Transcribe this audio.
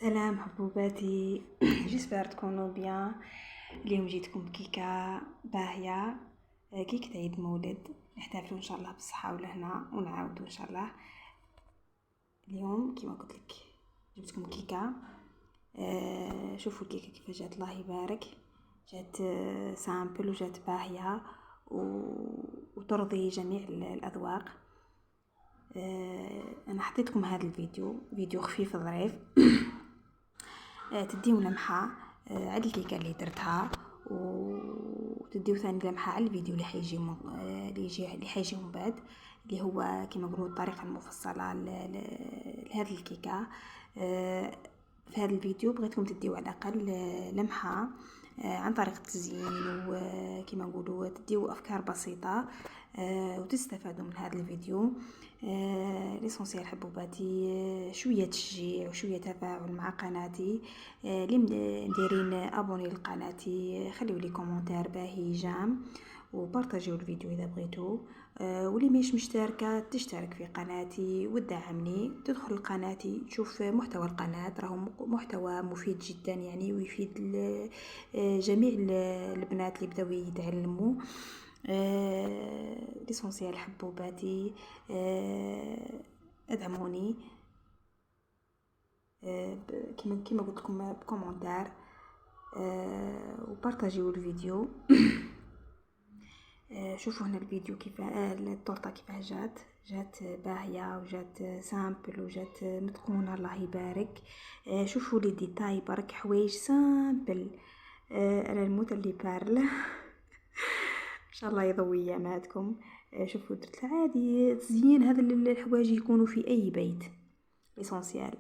سلام حبوباتي. جيسبر تكونوا بيان. اليوم جيتكم بكيكه باهيه، كيكه عيد مولد. نحتفلوا ان شاء الله بالصحه والهنا ونعاودوا ان شاء الله. اليوم كما قلت لك جبتكم كيكه. شوفوا الكيكه كيف جات، الله يبارك. جات سامبل وجات باهيه وترضي جميع الاذواق. انا حطيت لكم هذا فيديو خفيف ظريف. تديو لمحه على الكيكه اللي درتها، وتديو ثاني لمحه على الفيديو اللي حيجي من بعد، اللي هو كما نقولوا الطريقه المفصله لهذه الكيكه. في هذا الفيديو بغيتكم تديو على الاقل لمحه عن طريقه التزيين، وكما نقولوا تديو افكار بسيطه وتستفادوا من هذا الفيديو. ليسونسيال حبوباتي، شويه تشجيع وشويه تفاعل مع قناتي. اللي مديرين ابوني لقناتي خليوا لي كومونتير باهي جام، وبارطاجيو الفيديو اذا بغيتوا. واللي مش مشتركه تشترك في قناتي وتدعمني، تدخل لقناتي تشوف محتوى القناه، راهو محتوى مفيد جدا يعني، ويفيد جميع البنات اللي بداو يتعلموا. ليسونسيال حبوباتي، ادعموني كما قلت لكم بكومنتار، وبارطاجيو الفيديو. شوفوا هنا الفيديو كيف التورته كيفاه جات باهيه وجات سامبل وجات متقونه، الله يبارك. شوفوا لي ديتاي برك، حوايج سامبل. انا الموت اللي بارل. ان شاء الله يضوي اياماتكم. شوفوا درت عادي تزيين، هذا الحوايج يكونوا في اي بيت. ليسونسيال